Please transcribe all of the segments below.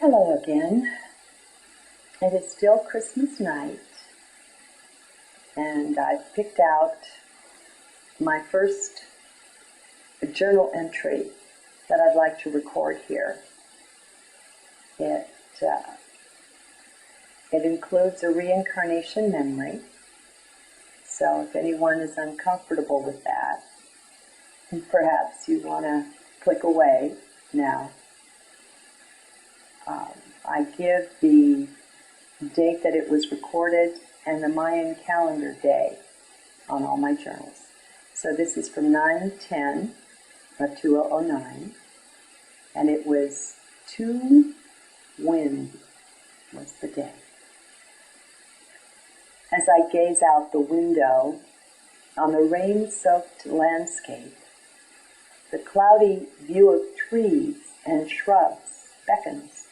Hello again. It is still Christmas night, and I've picked out my first journal entry that I'd like to record here. It includes a reincarnation memory, so if anyone is uncomfortable with that, perhaps you want to click away now. I give the date that it was recorded and the Mayan calendar day on all my journals. So this is from 9/10 of 2009, and it was 2 wind was the day. As I gaze out the window on the rain-soaked landscape, the cloudy view of trees and shrubs beckons.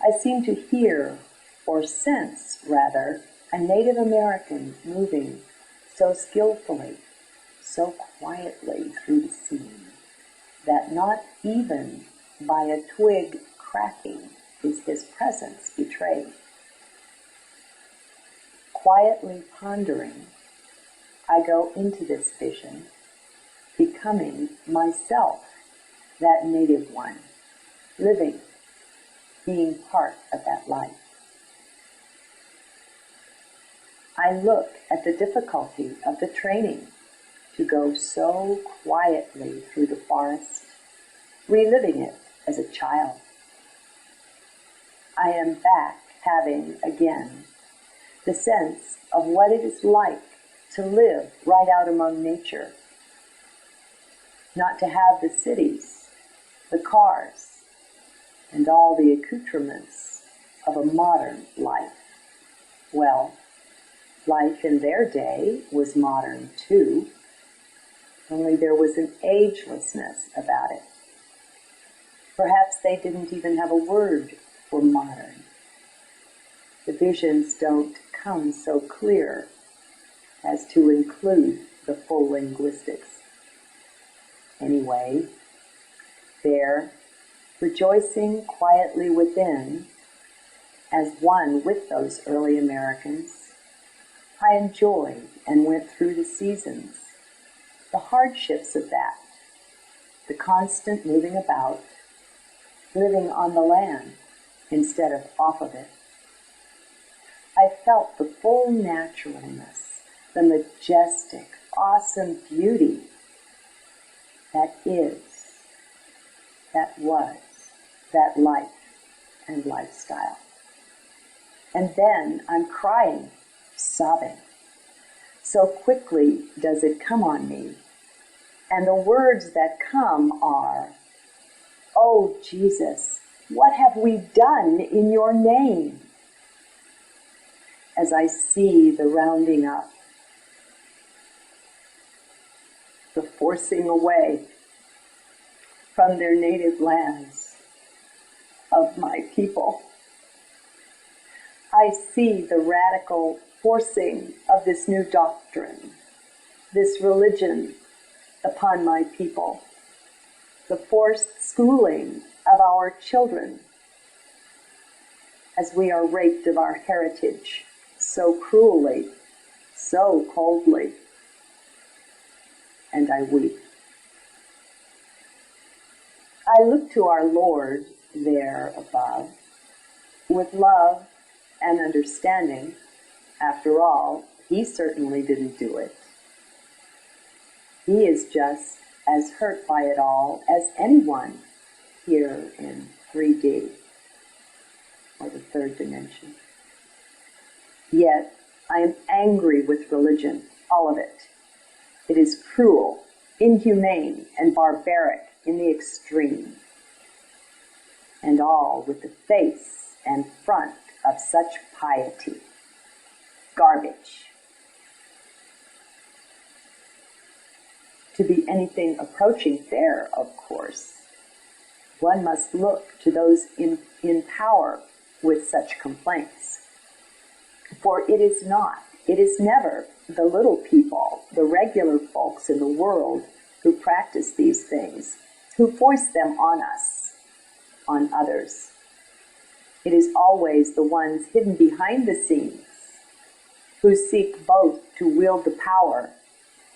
I seem to hear, or sense rather, a Native American moving so skillfully, so quietly through the scene, that not even by a twig cracking is his presence betrayed. Quietly pondering, I go into this vision, becoming myself that native one, living, being part of that life. I look at the difficulty of the training to go so quietly through the forest, reliving it as a child. I am back having, again, the sense of what it is like to live right out among nature, not to have the cities, the cars, and all the accouterments of a modern life. Well, life in their day was modern too, only there was an agelessness about it. Perhaps they didn't even have a word for modern. The visions don't come so clear as to include the full linguistics. Anyway, there, rejoicing quietly within, as one with those early Americans, I enjoyed and went through the seasons, the hardships of that, the constant moving about, living on the land instead of off of it. I felt the full naturalness, the majestic, awesome beauty that is, that was, that life and lifestyle. And then I'm crying, sobbing. So quickly does it come on me. And the words that come are, "Oh Jesus, what have we done in your name?" As I see the rounding up, the forcing away from their native lands of my people. I see the radical forcing of this new doctrine, this religion upon my people, the forced schooling of our children, as we are raped of our heritage so cruelly, so coldly, and I weep. I look to our Lord there above with love and understanding. After all, He certainly didn't do it. He is just as hurt by it all as anyone here in 3D, or the third dimension. Yet, I am angry with religion, all of it. It is cruel, inhumane, and barbaric in the extreme, and all with the face and front of such piety. Garbage. To be anything approaching fair, of course, one must look to those in power with such complaints. For it is not, it is never the little people, the regular folks in the world who practice these things, who foist them on us, on others, It is always the ones hidden behind the scenes who seek both to wield the power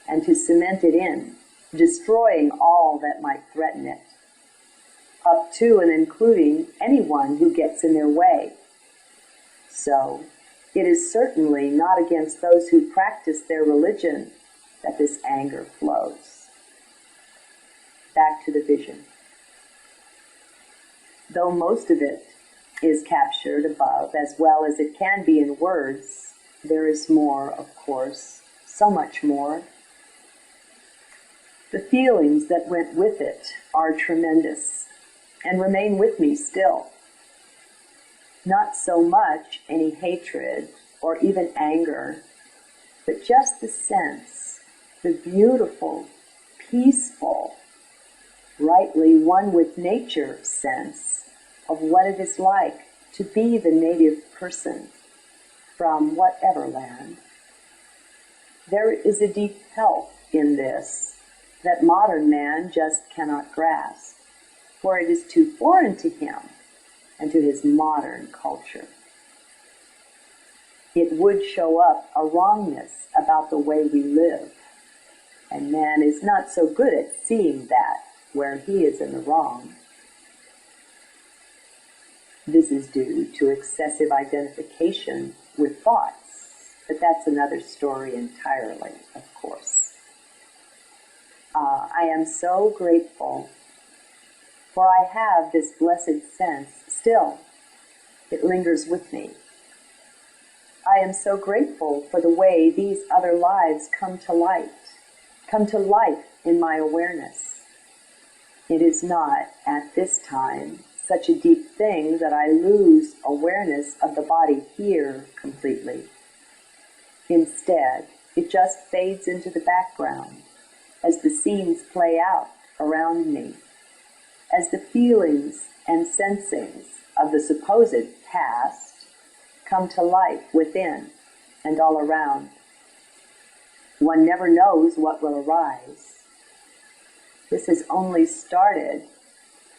and to cement it in, destroying all that might threaten it, up to and including anyone who gets in their way. So, it is certainly not against those who practice their religion that this anger flows. Back to the vision. Though most of it is captured above as well as it can be in words, there is more, of course, so much more. The feelings that went with it are tremendous and remain with me still. Not so much any hatred or even anger, but just the sense, the beautiful, peaceful, rightly one with nature sense of what it is like to be the native person from whatever land. There is a deep health in this that modern man just cannot grasp, for it is too foreign to him and to his modern culture. It would show up a wrongness about the way we live, and man is not so good at seeing that where he is in the wrong. This is due to excessive identification with thoughts, but that's another story entirely, of course. I am so grateful, for I have this blessed sense still. It lingers with me. I am so grateful for the way these other lives come to life in my awareness. It is not, at this time, such a deep thing that I lose awareness of the body here completely. Instead, it just fades into the background as the scenes play out around me, as the feelings and sensings of the supposed past come to life within and all around. One never knows what will arise. This has only started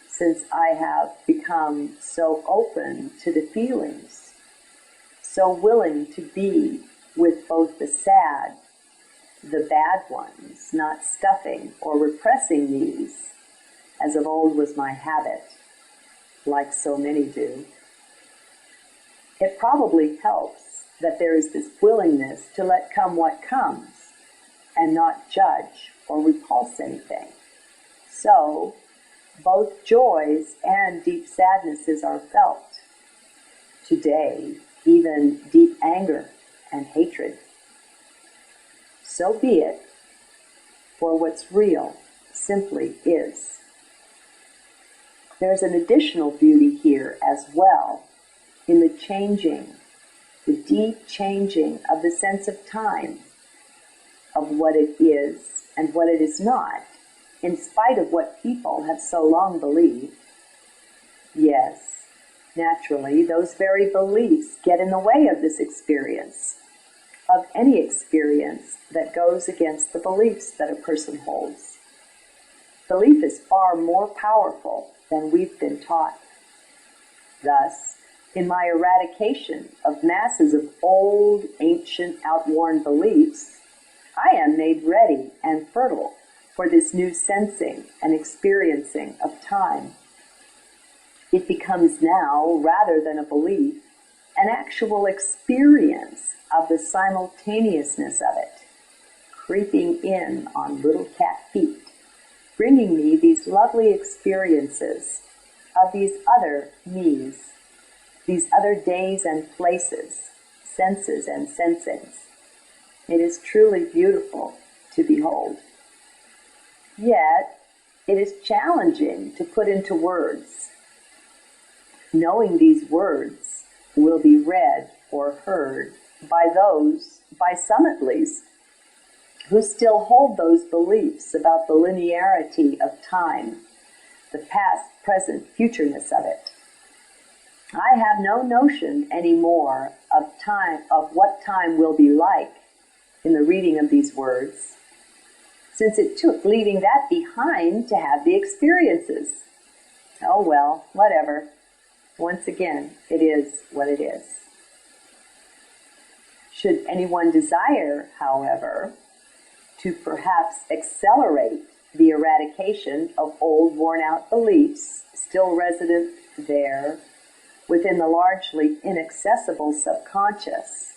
since I have become so open to the feelings, so willing to be with both the sad, the bad ones, not stuffing or repressing these, as of old was my habit, like so many do. It probably helps that there is this willingness to let come what comes and not judge or repulse anything. So, both joys and deep sadnesses are felt. Today, even deep anger and hatred. So be it, for what's real simply is. There's an additional beauty here as well in the changing, the deep changing of the sense of time, of what it is and what it is not, in spite of what people have so long believed. Yes, naturally, those very beliefs get in the way of this experience, of any experience that goes against the beliefs that a person holds. Belief is far more powerful than we've been taught. Thus, in my eradication of masses of old, ancient, outworn beliefs, I am made ready and fertile for this new sensing and experiencing of time. It becomes now, rather than a belief, an actual experience of the simultaneousness of it, creeping in on little cat feet, bringing me these lovely experiences of these other me's, these other days and places, senses and sensings. It is truly beautiful to behold. Yet, it is challenging to put into words. Knowing these words will be read or heard by some at least, who still hold those beliefs about the linearity of time, the past, present, futureness of it. I have no notion anymore of time, of what time will be like in the reading of these words, since it took leaving that behind to have the experiences. Oh well, whatever. Once again, it is what it is. Should anyone desire, however, to perhaps accelerate the eradication of old, worn-out beliefs still resident there within the largely inaccessible subconscious,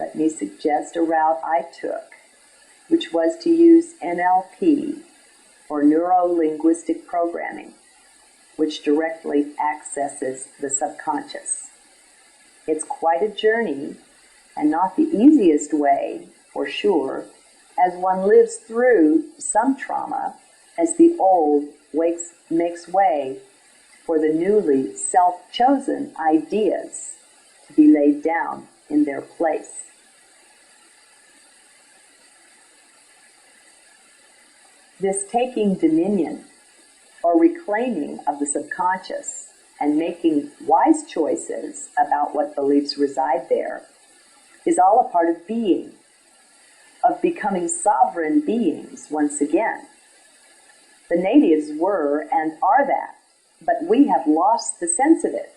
let me suggest a route I took, which was to use NLP, or neuro-linguistic programming, which directly accesses the subconscious. It's quite a journey, and not the easiest way, for sure, as one lives through some trauma, as the old makes way for the newly self-chosen ideas to be laid down in their place. This taking dominion or reclaiming of the subconscious and making wise choices about what beliefs reside there is all a part of being, of becoming sovereign beings once again. The natives were and are that, but we have lost the sense of it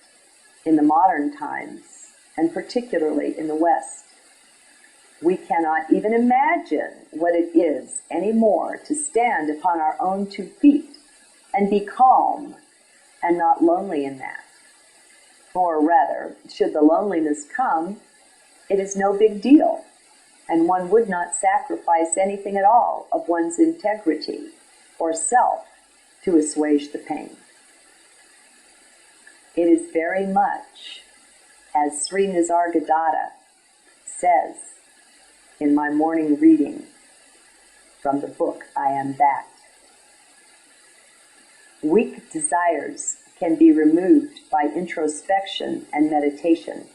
in the modern times, and particularly in the West. We cannot even imagine what it is anymore to stand upon our own 2 feet and be calm and not lonely in that. Or rather, should the loneliness come, it is no big deal, and one would not sacrifice anything at all of one's integrity or self to assuage the pain. It is very much, as Sri Nisargadatta says in my morning reading from the book I Am That. Weak desires can be removed by introspection and meditation,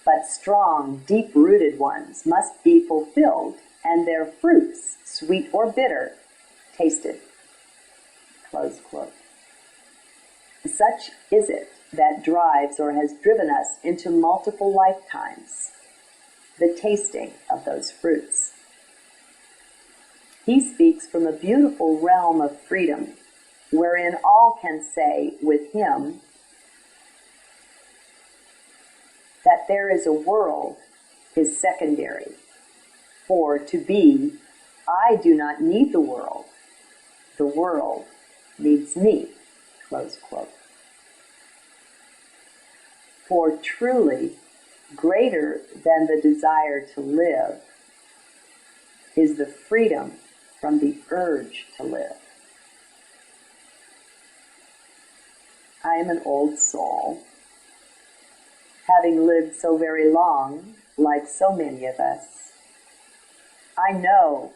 but strong, deep-rooted ones must be fulfilled and their fruits, sweet or bitter, tasted. Close quote. Such is it that drives or has driven us into multiple lifetimes, the tasting of those fruits. He speaks from a beautiful realm of freedom, wherein all can say with him that there is a world is secondary, for to be, I do not need the world needs me, close quote. For truly, greater than the desire to live is the freedom from the urge to live. I am an old soul, having lived so very long, like so many of us. I know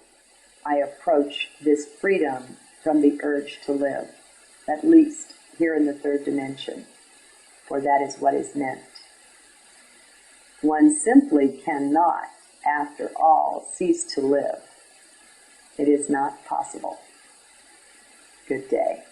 I approach this freedom from the urge to live, at least here in the 3rd dimension, for that is what is meant. One simply cannot, after all, cease to live. It is not possible. Good day.